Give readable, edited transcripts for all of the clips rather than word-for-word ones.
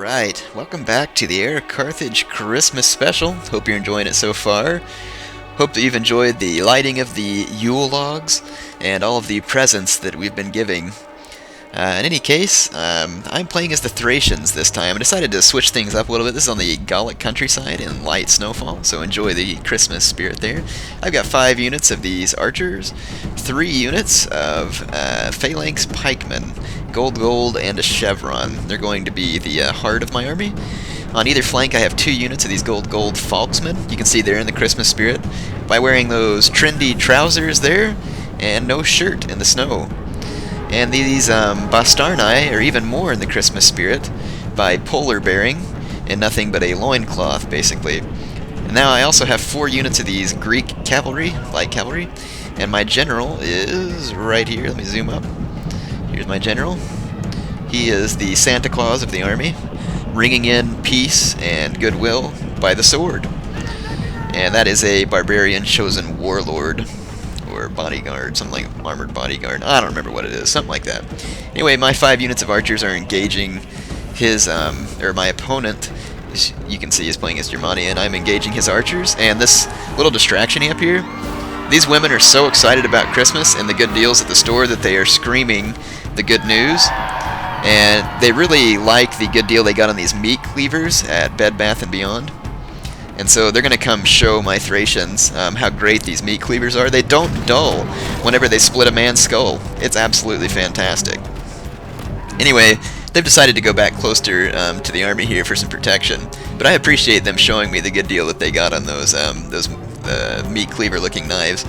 Alright, welcome back to the Heir of Carthage Christmas special. Hope you're enjoying it so far. Hope that you've enjoyed the lighting of the Yule logs and all of the presents that we've been giving. In any case, I'm playing as the Thracians this time. I decided to switch things up a little bit. This is on the Gallic countryside in light snowfall, so enjoy the Christmas spirit there. I've got 5 units of these archers, 3 units of phalanx pikemen, gold, and a chevron. They're going to be the heart of my army. On either flank I have 2 units of these gold falksmen. You can see they're in the Christmas spirit by wearing those trendy trousers there and no shirt in the snow. And these bastarnae are even more in the Christmas spirit by polar bearing in nothing but a loincloth, basically. And now I also have 4 units of these Greek cavalry, light cavalry, and my general is right here. Let me zoom up. Here's my general. He is the Santa Claus of the army, ringing in peace and goodwill by the sword. And that is a barbarian chosen warlord, or bodyguard, something like armored bodyguard. I don't remember what it is, something like that. Anyway, my 5 units of archers are engaging his, or my opponent, as you can see, is playing as Germania, and I'm engaging his archers. And this little distraction up here, these women are so excited about Christmas and the good deals at the store that they are screaming the good news. And they really like the good deal they got on these meat cleavers at Bed Bath & Beyond. And so they're going to come show my Thracians how great these meat cleavers are. They don't dull whenever they split a man's skull. It's absolutely fantastic. Anyway, they've decided to go back closer to the army here for some protection. But I appreciate them showing me the good deal that they got on those meat cleaver-looking knives.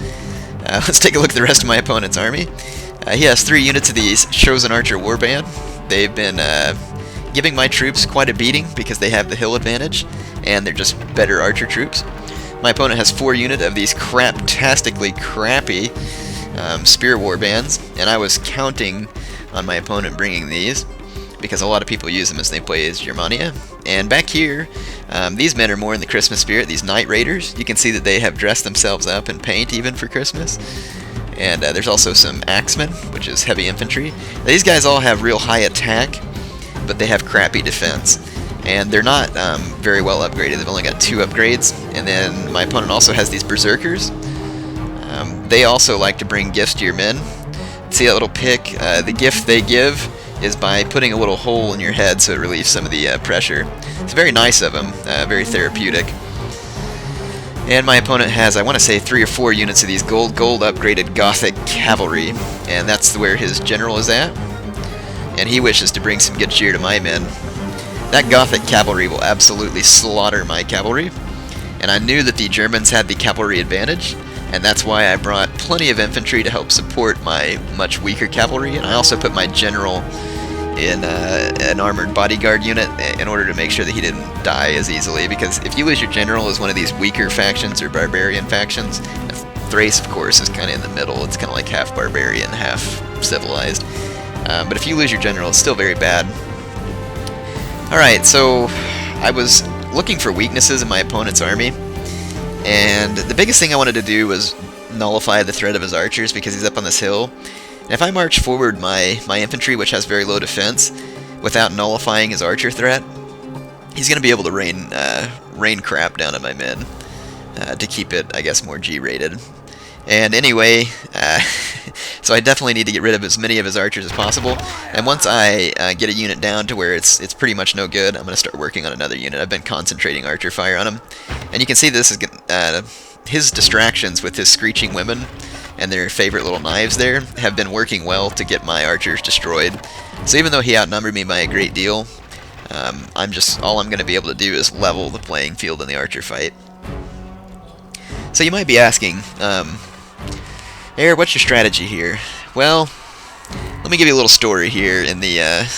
Let's take a look at the rest of my opponent's army. He has 3 units of these Chosen Archer Warband. They've been giving my troops quite a beating because they have the hill advantage, and they're just better archer troops. My opponent has 4 units of these craptastically crappy spear warbands, and I was counting on my opponent bringing these because a lot of people use them as they play as Germania. And back here, these men are more in the Christmas spirit, these Night Raiders. You can see that they have dressed themselves up in paint even for Christmas. And there's also some axemen, which is heavy infantry. These guys all have real high attack, but they have crappy defense. And they're not very well upgraded. They've only got 2 upgrades. And then my opponent also has these berserkers. They also like to bring gifts to your men. See that little pick? The gift they give is by putting a little hole in your head so it relieves some of the pressure. It's very nice of them, very therapeutic. And my opponent has, I want to say, 3 or 4 units of these gold upgraded Gothic cavalry. And that's where his general is at. And he wishes to bring some good cheer to my men. That Gothic cavalry will absolutely slaughter my cavalry. And I knew that the Germans had the cavalry advantage. And that's why I brought plenty of infantry to help support my much weaker cavalry. And I also put my general in an armored bodyguard unit in order to make sure that he didn't die as easily, because if you lose your general as one of these weaker factions or barbarian factions, Thrace of course is kind of in the middle. It's kind of like half barbarian, half civilized, but if you lose your general, it's still very bad. Alright, so I was looking for weaknesses in my opponent's army, and the biggest thing I wanted to do was nullify the threat of his archers because he's up on this hill. And if I march forward my infantry, which has very low defense, without nullifying his archer threat, he's going to be able to rain crap down on my men to keep it, I guess, more G-rated. And anyway, so I definitely need to get rid of as many of his archers as possible. And once I get a unit down to where it's pretty much no good, I'm going to start working on another unit. I've been concentrating archer fire on him. And you can see this is his distractions with his screeching women and their favorite little knives there have been working well to get my archers destroyed. So even though he outnumbered me by a great deal, all I'm going to be able to do is level the playing field in the archer fight. So you might be asking, Heir, what's your strategy here? Well, let me give you a little story here in the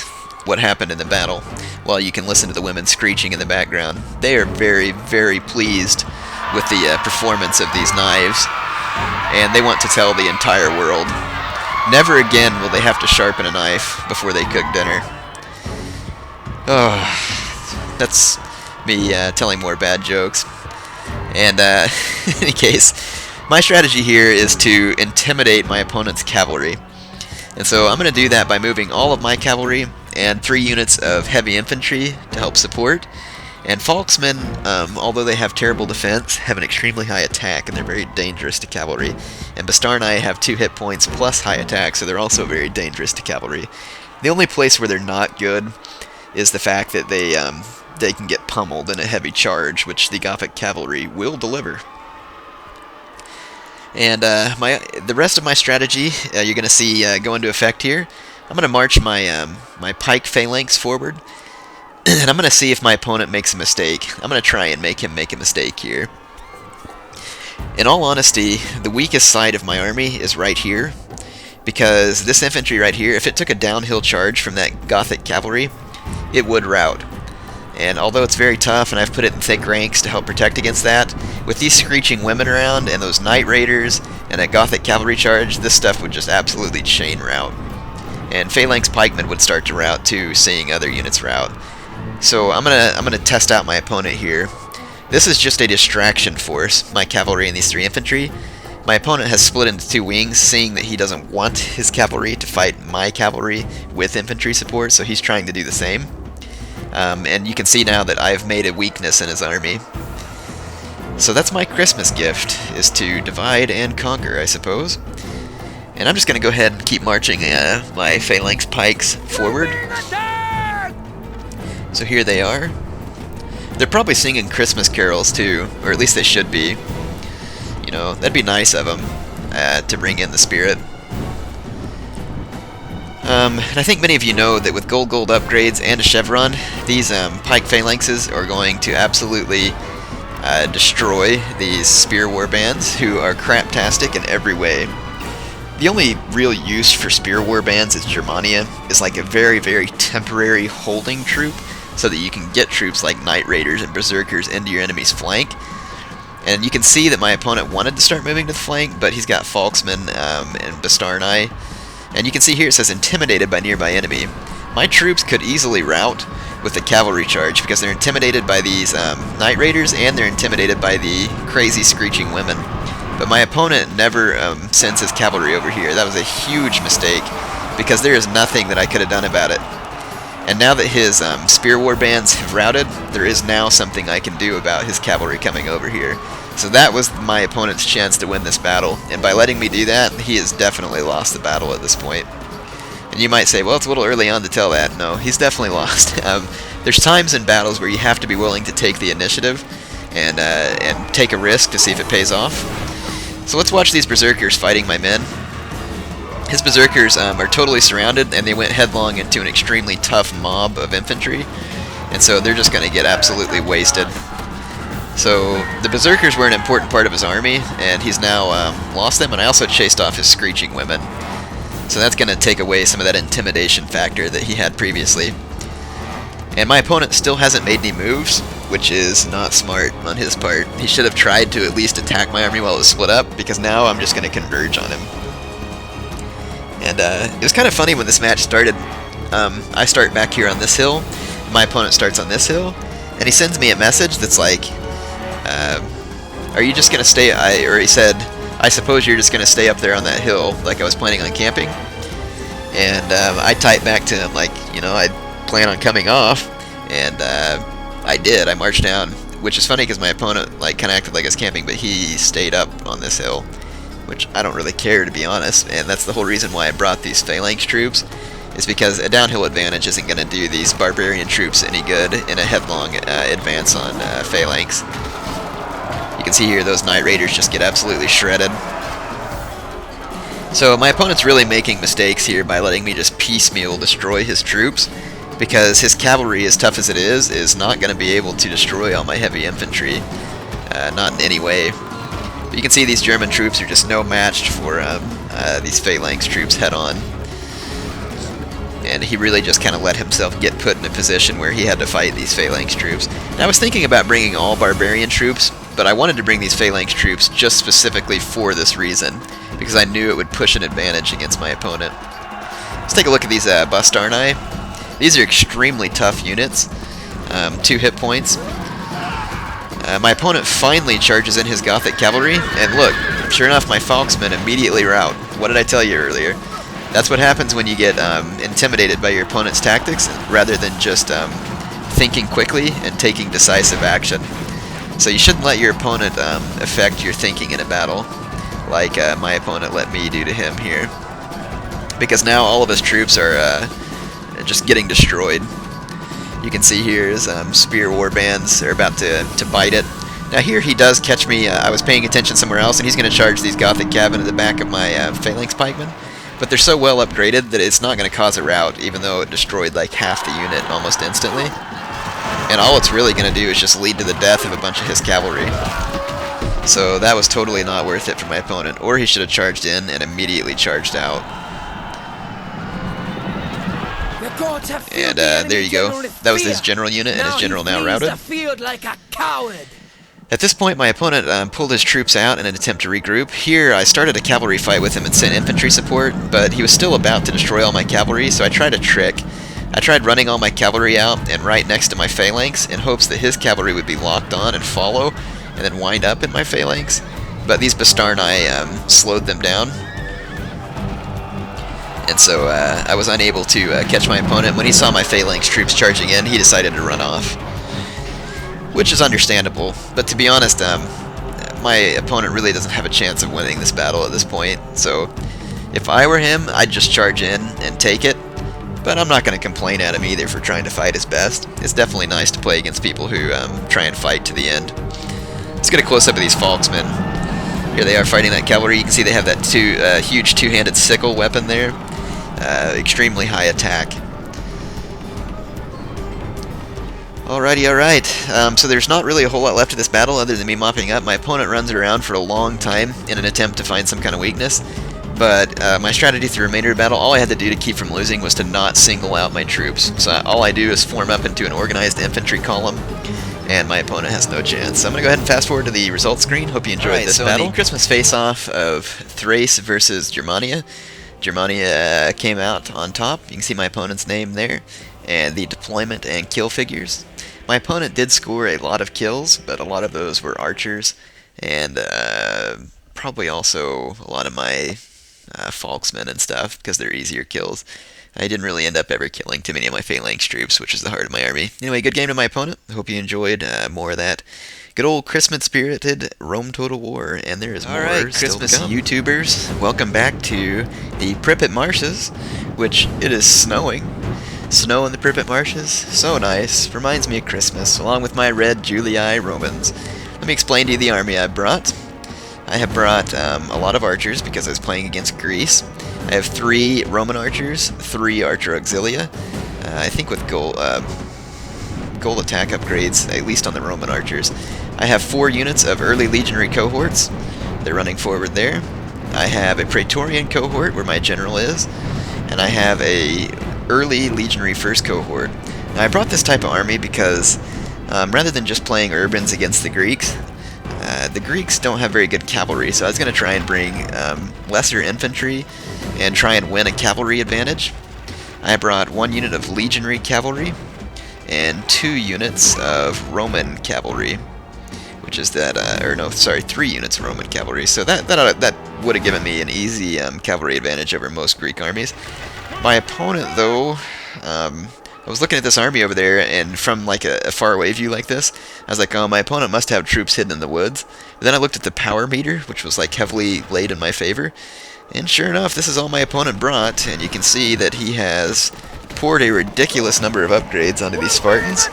what happened in the battle, while you can listen to the women screeching in the background. They are very, very pleased with the performance of these knives, and they want to tell the entire world. Never again will they have to sharpen a knife before they cook dinner. Oh, that's me telling more bad jokes. And in any case, my strategy here is to intimidate my opponent's cavalry. And so I'm going to do that by moving all of my cavalry and 3 units of heavy infantry to help support. And Falksmen, although they have terrible defense, have an extremely high attack, and they're very dangerous to cavalry. And Bastarnae have 2 hit points plus high attack, so they're also very dangerous to cavalry. The only place where they're not good is the fact that they can get pummeled in a heavy charge, which the Gothic cavalry will deliver. And the rest of my strategy, you're going to see go into effect here. I'm going to march my my pike phalanx forward, and I'm going to see if my opponent makes a mistake. I'm going to try and make him make a mistake here. In all honesty, the weakest side of my army is right here, because this infantry right here, if it took a downhill charge from that Gothic cavalry, it would rout. And although it's very tough, and I've put it in thick ranks to help protect against that, with these screeching women around, and those Knight Raiders, and a Gothic cavalry charge, this stuff would just absolutely chain rout. And Phalanx Pikemen would start to rout too, seeing other units rout. So I'm gonna test out my opponent here. This is just a distraction force, my cavalry and these 3 infantry. My opponent has split into 2 wings, seeing that he doesn't want his cavalry to fight my cavalry with infantry support, so he's trying to do the same. And you can see now that I've made a weakness in his army. So that's my Christmas gift, is to divide and conquer, I suppose. And I'm just going to go ahead and keep marching my Phalanx Pikes forward. So here they are. They're probably singing Christmas carols too, or at least they should be. You know, that'd be nice of them to bring in the spirit. And I think many of you know that with gold upgrades and a chevron, these pike phalanxes are going to absolutely destroy these spear warbands, who are craptastic in every way. The only real use for spear warbands is Germania, is like a very, very temporary holding troop, so that you can get troops like Knight Raiders and Berserkers into your enemy's flank. And you can see that my opponent wanted to start moving to the flank, but he's got Falksmen and Bastarnae. And you can see here it says intimidated by nearby enemy. My troops could easily rout with the cavalry charge because they're intimidated by these Knight Raiders, and they're intimidated by the crazy screeching women. But my opponent never sends his cavalry over here. That was a huge mistake, because there is nothing that I could have done about it. And now that his spear warbands have routed, there is now something I can do about his cavalry coming over here. So that was my opponent's chance to win this battle, and by letting me do that, he has definitely lost the battle at this point. And you might say, well, it's a little early on to tell that. No, he's definitely lost. There's times in battles where you have to be willing to take the initiative and take a risk to see if it pays off. So let's watch these Berserkers fighting my men. His Berserkers are totally surrounded, and they went headlong into an extremely tough mob of infantry, and so they're just going to get absolutely wasted. So the Berserkers were an important part of his army, and he's now lost them, and I also chased off his screeching women. So that's going to take away some of that intimidation factor that he had previously. And my opponent still hasn't made any moves, which is not smart on his part. He should have tried to at least attack my army while it was split up, because now I'm just going to converge on him. And it was kind of funny when this match started. I start back here on this hill, my opponent starts on this hill, and he sends me a message that's like, are you just going to stay, or he said, I suppose you're just going to stay up there on that hill, like I was planning on camping. And I typed back to him like, you know, I plan on coming off, and I did. I marched down, which is funny because my opponent like kind of acted like I was camping, but he stayed up on this hill, which I don't really care, to be honest. And that's the whole reason why I brought these phalanx troops, is because a downhill advantage isn't going to do these barbarian troops any good in a headlong advance on phalanx. You can see here those Knight Raiders just get absolutely shredded. So my opponent's really making mistakes here by letting me just piecemeal destroy his troops, because his cavalry, as tough as it is not going to be able to destroy all my heavy infantry, not in any way. But you can see these German troops are just no match for these phalanx troops head on. And he really just kind of let himself get put in a position where he had to fight these phalanx troops. And I was thinking about bringing all barbarian troops, but I wanted to bring these phalanx troops just specifically for this reason, because I knew it would push an advantage against my opponent. Let's take a look at these Bastarnae. These are extremely tough units, 2 hit points. My opponent finally charges in his Gothic cavalry, and look, sure enough, my Falksmen immediately rout. What did I tell you earlier? That's what happens when you get intimidated by your opponent's tactics, rather than just thinking quickly and taking decisive action. So you shouldn't let your opponent affect your thinking in a battle, like my opponent let me do to him here. Because now all of his troops are just getting destroyed. You can see here his spear warbands are about to bite it. Now here he does catch me. I was paying attention somewhere else, and he's going to charge these Gothic cav into the back of my phalanx pikemen. But they're so well upgraded that it's not going to cause a rout, even though it destroyed like half the unit almost instantly. And all it's really going to do is just lead to the death of a bunch of his cavalry. So that was totally not worth it for my opponent. Or he should have charged in and immediately charged out. And there you go. That was his general unit, and his general now routed. At this point, my opponent pulled his troops out in an attempt to regroup. Here, I started a cavalry fight with him and sent infantry support, but he was still about to destroy all my cavalry, so I tried a trick. I tried running all my cavalry out and right next to my phalanx in hopes that his cavalry would be locked on and follow, and then wind up in my phalanx. But these Bastarnae slowed them down. And so I was unable to catch my opponent. When he saw my phalanx troops charging in, he decided to run off. Which is understandable, but to be honest, my opponent really doesn't have a chance of winning this battle at this point. So if I were him, I'd just charge in and take it. But I'm not going to complain at him either for trying to fight his best. It's definitely nice to play against people who try and fight to the end. Let's get a close-up of these Falksmen. Here they are fighting that cavalry. You can see they have that huge two-handed sickle weapon there. Extremely high attack. Alrighty, alright. So there's not really a whole lot left of this battle other than me mopping up. My opponent runs around for a long time in an attempt to find some kind of weakness. But my strategy through the remainder of the battle, all I had to do to keep from losing was to not single out my troops. So all I do is form up into an organized infantry column, and my opponent has no chance. So I'm going to go ahead and fast forward to the results screen. Hope you enjoyed this battle. In the Christmas face-off of Thrace versus Germania, Germania came out on top. You can see my opponent's name there, and the deployment and kill figures. My opponent did score a lot of kills, but a lot of those were archers, and probably also a lot of my Falksmen and stuff, because they're easier kills. I didn't really end up ever killing too many of my phalanx troops, which is the heart of my army. Anyway, good game to my opponent. Hope you enjoyed more of that good old Christmas-spirited Rome Total War, and there is more. Alright, Christmas YouTubers, welcome back to the Pripyat Marshes, which it is snowing. Snow in the Pripyat Marshes, so nice, reminds me of Christmas, along with my red Julii Romans. Let me explain to you the army I brought. I have brought a lot of archers because I was playing against Greece. I have 3 Roman archers, 3 archer auxilia, I think with gold attack upgrades, at least on the Roman archers. I have 4 units of early legionary cohorts, they're running forward there. I have a Praetorian cohort where my general is, and I have a early legionary first cohort. Now I brought this type of army because rather than just playing urbans against the Greeks don't have very good cavalry, so I was going to try and bring lesser infantry and try and win a cavalry advantage. I brought 1 unit of legionary cavalry and 2 units of Roman cavalry, which is that, 3 units of Roman cavalry. So that would have given me an easy cavalry advantage over most Greek armies. My opponent, though, I was looking at this army over there, and from like a faraway view like this, I was like, oh, my opponent must have troops hidden in the woods. But then I looked at the power meter, which was like heavily laid in my favor, and sure enough, this is all my opponent brought, and you can see that he has poured a ridiculous number of upgrades onto these Spartans.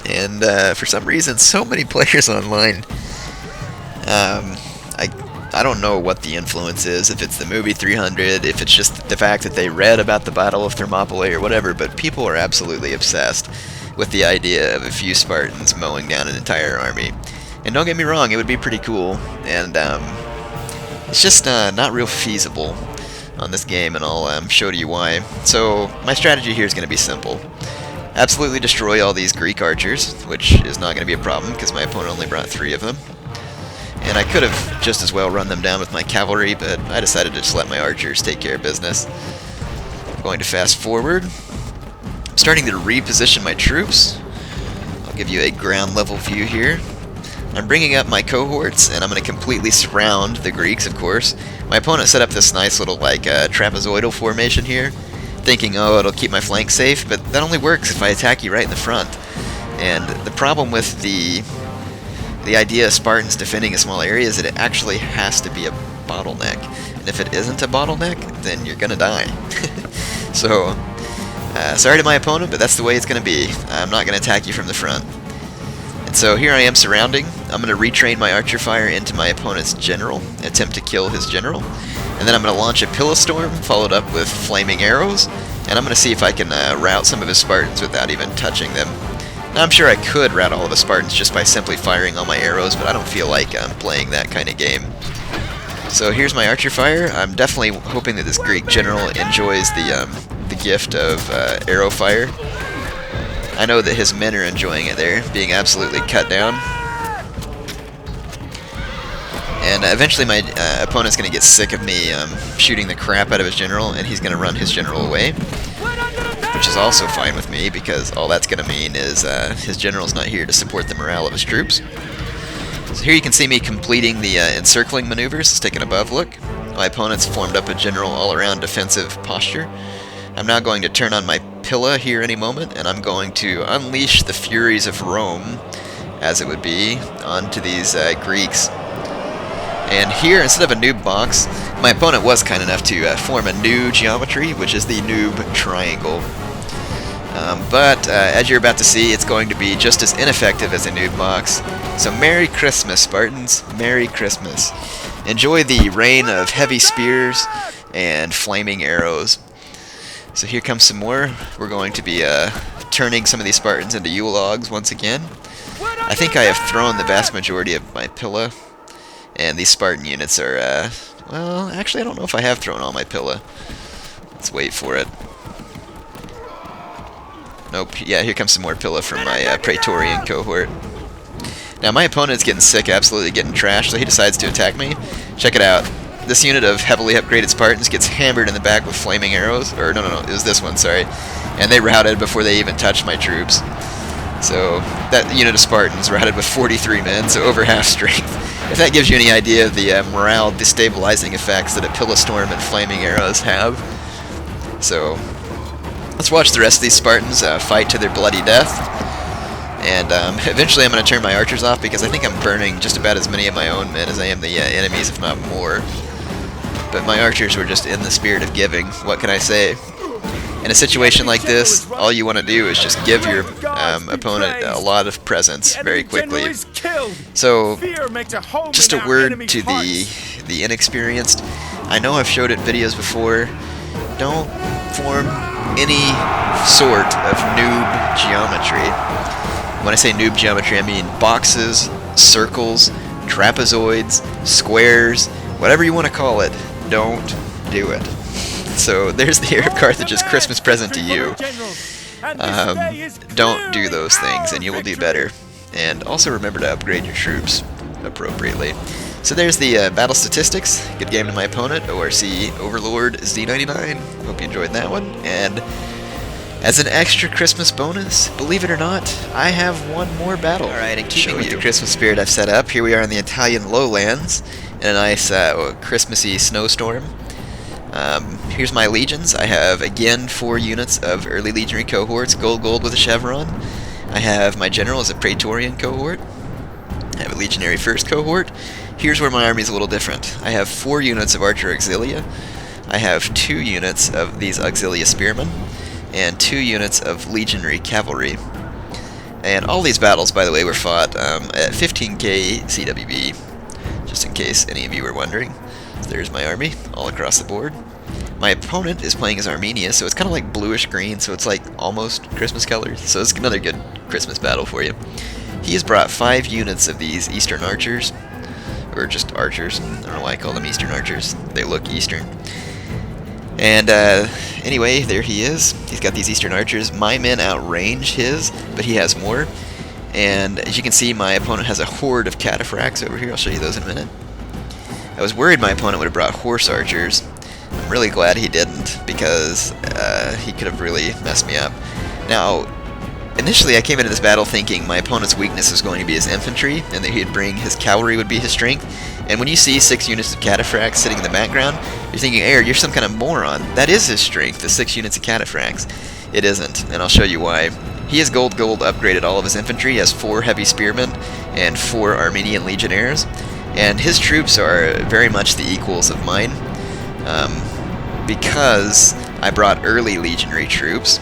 And for some reason, so many players online. I don't know what the influence is, if it's the movie 300, if it's just the fact that they read about the Battle of Thermopylae or whatever, but people are absolutely obsessed with the idea of a few Spartans mowing down an entire army. And don't get me wrong, it would be pretty cool, and it's just not real feasible on this game, and I'll show you why. So my strategy here is going to be simple. Absolutely destroy all these Greek archers, which is not going to be a problem because my opponent only brought 3 of them. And I could have just as well run them down with my cavalry, but I decided to just let my archers take care of business. I'm going to fast forward. I'm starting to reposition my troops. I'll give you a ground level view here. I'm bringing up my cohorts, and I'm going to completely surround the Greeks, of course. My opponent set up this nice little like trapezoidal formation here, thinking, oh, it'll keep my flank safe, but that only works if I attack you right in the front. And the problem with the idea of Spartans defending a small area is that it actually has to be a bottleneck. And if it isn't a bottleneck, then you're gonna die. So, sorry to my opponent, but that's the way it's gonna be. I'm not gonna attack you from the front. And so here I am surrounding. I'm gonna retrain my archer fire into my opponent's general, attempt to kill his general. And then I'm gonna launch a pillow storm, followed up with flaming arrows. And I'm gonna see if I can rout some of his Spartans without even touching them. Now, I'm sure I could rout all of the Spartans just by simply firing all my arrows, but I don't feel like I'm playing that kind of game. So here's my archer fire. I'm definitely hoping that this Greek general enjoys the gift of arrow fire. I know that his men are enjoying it. They're being absolutely cut down. And eventually my opponent's going to get sick of me shooting the crap out of his general, and he's going to run his general away. Which is also fine with me, because all that's going to mean is his general's not here to support the morale of his troops. So here you can see me completing the encircling maneuvers. Let's take an above look. My opponent's formed up a general all-around defensive posture. I'm now going to turn on my Pilla here any moment, and I'm going to unleash the furies of Rome, as it would be, onto these Greeks. And here, instead of a noob box, my opponent was kind enough to form a new geometry, which is the noob triangle. But as you're about to see, it's going to be just as ineffective as a noob box. So Merry Christmas, Spartans. Merry Christmas. Enjoy the rain of heavy spears and flaming arrows. So here comes some more. We're going to be turning some of these Spartans into Yule logs once again. I think I have thrown the vast majority of my Pilla. And these Spartan units are, well, actually I don't know if I have thrown all my Pilla. Let's wait for it. Nope, yeah, here comes some more Pilla from my Praetorian cohort. Now my opponent's getting sick, absolutely getting trashed, so he decides to attack me. Check it out. This unit of heavily upgraded Spartans gets hammered in the back with flaming arrows. Or, no, it was this one, sorry. And they routed before they even touched my troops. So, that unit of Spartans routed with 43 men, so over half strength. If that gives you any idea of the morale destabilizing effects that a Pilla Storm and flaming arrows have. So, let's watch the rest of these Spartans fight to their bloody death. And eventually I'm going to turn my archers off, because I think I'm burning just about as many of my own men as I am the enemies, if not more. But my archers were just in the spirit of giving. What can I say? In a situation like this, all you want to do is just give your opponent a lot of presents very quickly. So, just a word to the inexperienced. I know I've showed it in videos before. Don't form any sort of noob geometry. When I say noob geometry, I mean boxes, circles, trapezoids, squares, whatever you want to call it. Don't do it. So there's the Heir of Carthage's Christmas present to you. Don't do those things, and you will do better. And also remember to upgrade your troops appropriately. So there's the battle statistics. Good game to my opponent, ORC Overlord Z99. Hope you enjoyed that one. And as an extra Christmas bonus, believe it or not, I have one more battle. Alright, and keeping with the Christmas spirit I've set up, here we are in the Italian lowlands, in a nice Christmassy snowstorm. Here's my legions. I have, again, 4 units of early legionary cohorts, gold with a chevron. I have my general as a Praetorian cohort. I have a legionary first cohort. Here's where my army is a little different. I have 4 units of archer auxilia. I have 2 units of these auxilia spearmen, and 2 units of legionary cavalry. And all these battles, by the way, were fought at 15k CWB, just in case any of you were wondering. So there's my army, all across the board. My opponent is playing as Armenia, so it's kind of like bluish green, so it's like almost Christmas colors. So it's another good Christmas battle for you. He has brought 5 units of these Eastern archers, or just archers. I don't know why I call them Eastern archers. They look Eastern. And anyway, there he is. He's got these Eastern archers. My men outrange his, but he has more. And as you can see, my opponent has a horde of cataphracts over here. I'll show you those in a minute. I was worried my opponent would have brought horse archers. I'm really glad he didn't, because he could have really messed me up. Now, Initially, I came into this battle thinking my opponent's weakness was going to be his infantry, and that he'd bring his cavalry would be his strength. And when you see 6 units of cataphracts sitting in the background, you're thinking, Heir, you're some kind of moron. That is his strength, the 6 units of cataphracts. It isn't, and I'll show you why. He has gold upgraded all of his infantry. He has 4 heavy spearmen and 4 Armenian legionnaires, and his troops are very much the equals of mine, because I brought early legionary troops.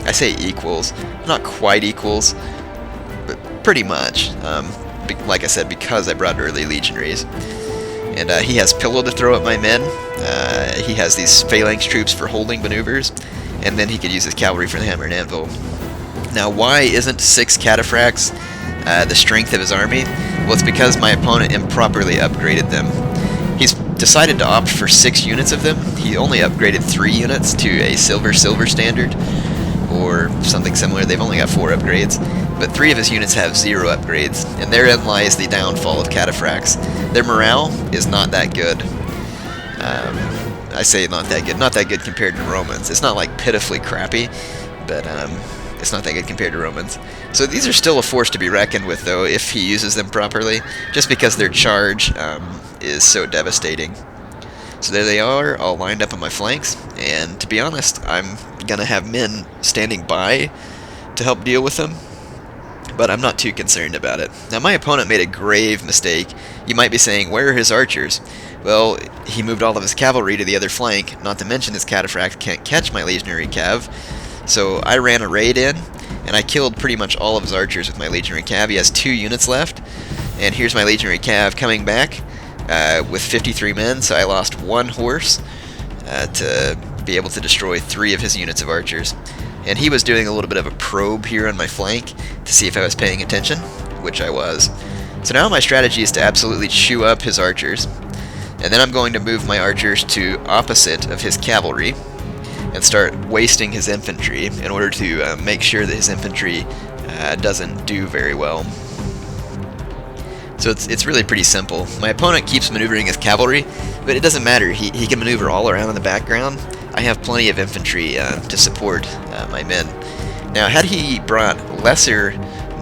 I say equals, not quite equals, but pretty much. Like I said, because I brought early legionaries. And he has pillow to throw at my men. He has these phalanx troops for holding maneuvers, and then he could use his cavalry for the hammer and anvil. Now, why isn't 6 cataphracts the strength of his army? Well, it's because my opponent improperly upgraded them. He's decided to opt for 6 units of them. He only upgraded 3 units to a silver standard, or something similar. They've only got 4 upgrades, but 3 of his units have 0 upgrades, and therein lies the downfall of cataphracts. Their morale is not that good. I say not that good compared to Romans. It's not like pitifully crappy, but it's not that good compared to Romans. So these are still a force to be reckoned with, though, if he uses them properly, just because their charge is so devastating. So there they are, all lined up on my flanks, and to be honest, I'm gonna have men standing by to help deal with them, but I'm not too concerned about it. Now, my opponent made a grave mistake. You might be saying, where are his archers? Well, he moved all of his cavalry to the other flank, not to mention his cataphract can't catch my legionary cav, so I ran a raid in, and I killed pretty much all of his archers with my legionary cav. He has 2 units left, and here's my legionary cav coming back with 53 men, so I lost 1 horse to be able to destroy 3 of his units of archers. And he was doing a little bit of a probe here on my flank to see if I was paying attention, which I was. So now my strategy is to absolutely chew up his archers, and then I'm going to move my archers to opposite of his cavalry and start wasting his infantry in order to make sure that his infantry doesn't do very well. So it's really pretty simple. My opponent keeps maneuvering his cavalry, but it doesn't matter. He can maneuver all around in the background. I have plenty of infantry to support my men. Now, had he brought lesser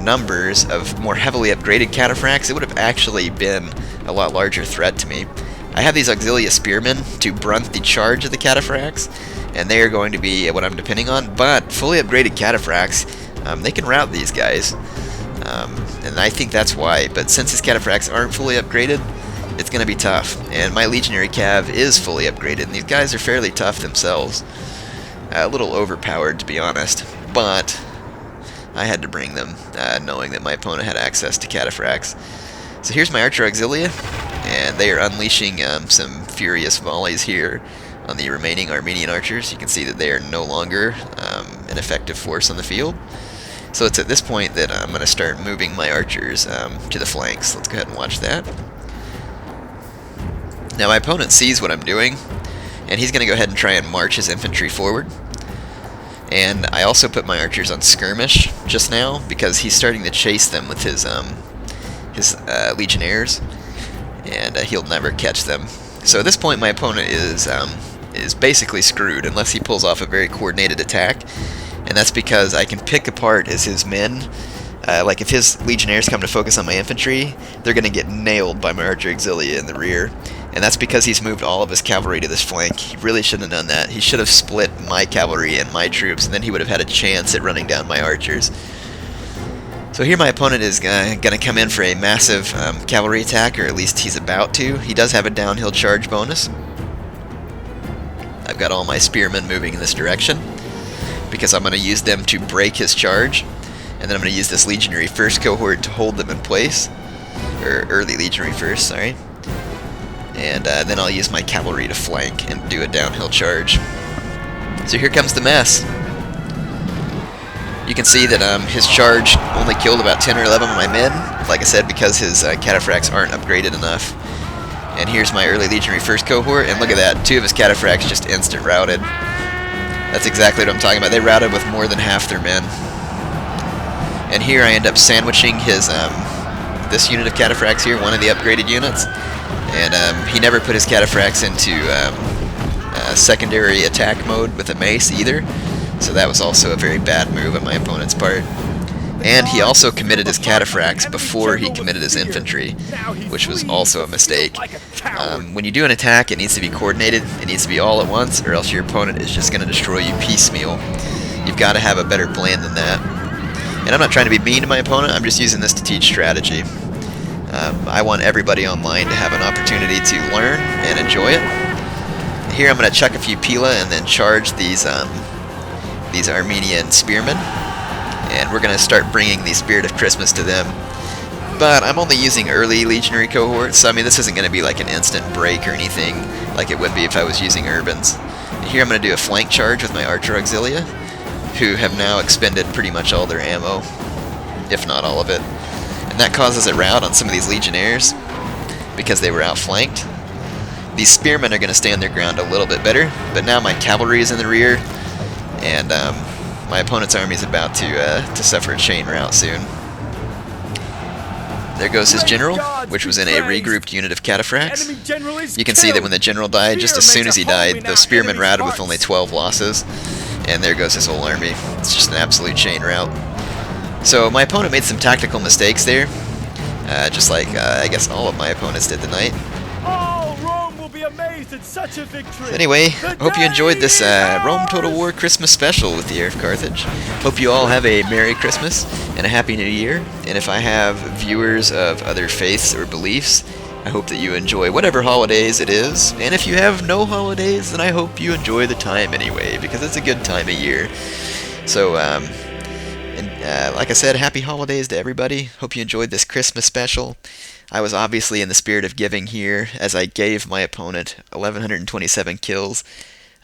numbers of more heavily upgraded cataphracts, it would have actually been a lot larger threat to me. I have these auxilia spearmen to brunt the charge of the cataphracts, and they are going to be what I'm depending on, but fully upgraded cataphracts, they can rout these guys. And I think that's why, but since his cataphracts aren't fully upgraded, it's going to be tough. And my legionary cav is fully upgraded, and these guys are fairly tough themselves. A little overpowered, to be honest, but I had to bring them, knowing that my opponent had access to cataphracts. So here's my archer auxilia, and they are unleashing some furious volleys here on the remaining Armenian archers. You can see that they are no longer an effective force on the field. So it's at this point that I'm going to start moving my archers to the flanks. Let's go ahead and watch that. Now my opponent sees what I'm doing, and he's going to go ahead and try and march his infantry forward. And I also put my archers on skirmish just now because he's starting to chase them with his legionnaires, and he'll never catch them. So at this point my opponent is basically screwed unless he pulls off a very coordinated attack. And that's because I can pick apart as his men. Like if his legionnaires come to focus on my infantry, they're going to get nailed by my archer auxilia in the rear. And that's because he's moved all of his cavalry to this flank. He really shouldn't have done that. He should have split my cavalry and my troops, and then he would have had a chance at running down my archers. So here my opponent is going to come in for a massive cavalry attack, or at least he's about to. He does have a downhill charge bonus. I've got all my spearmen moving in this direction, because I'm going to use them to break his charge, and then I'm going to use this legionary first cohort to hold them in place, or early legionary first, sorry, and then I'll use my cavalry to flank and do a downhill charge. So here comes the mess. You can see that his charge only killed about 10 or 11 of my men, like I said, because his cataphracts aren't upgraded enough. And here's my early legionary first cohort, and look at that, 2 of his cataphracts just instant routed. That's exactly what I'm talking about. They routed with more than half their men. And here I end up sandwiching his this unit of cataphracts here, one of the upgraded units. And he never put his cataphracts into secondary attack mode with a mace either. So that was also a very bad move on my opponent's part. And he also committed his cataphracts before he committed his infantry, which was also a mistake. When you do an attack, it needs to be coordinated, it needs to be all at once, or else your opponent is just going to destroy you piecemeal. You've got to have a better plan than that. And I'm not trying to be mean to my opponent, I'm just using this to teach strategy. I want everybody online to have an opportunity to learn and enjoy it. Here I'm going to chuck a few Pila and then charge these Armenian spearmen. And we're going to start bringing the Spirit of Christmas to them. But I'm only using early legionary cohorts, so I mean this isn't going to be like an instant break or anything like it would be if I was using urbans. Here I'm going to do a flank charge with my Archer Auxilia, who have now expended pretty much all their ammo, if not all of it. And that causes a rout on some of these legionnaires, because they were outflanked. These spearmen are going to stand their ground a little bit better, but now my cavalry is in the rear, and my opponent's army is about to suffer a chain rout soon. There goes his general, which was in a regrouped unit of cataphracts. You can see that when the general died, just as soon as he died, the spearmen routed with only 12 losses. And there goes his whole army. It's just an absolute chain rout. So my opponent made some tactical mistakes there, just like I guess all of my opponents did tonight. Anyway, hope you enjoyed this Rome Total War Christmas special with the Heir of Carthage. Hope you all have a Merry Christmas and a Happy New Year. And if I have viewers of other faiths or beliefs, I hope that you enjoy whatever holidays it is. And if you have no holidays, then I hope you enjoy the time anyway, because it's a good time of year. So, like I said, happy holidays to everybody. Hope you enjoyed this Christmas special. I was obviously in the spirit of giving here, as I gave my opponent 1,127 kills.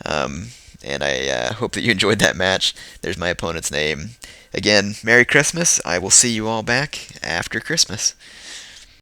And I hope that you enjoyed that match. There's my opponent's name. Again, Merry Christmas. I will see you all back after Christmas.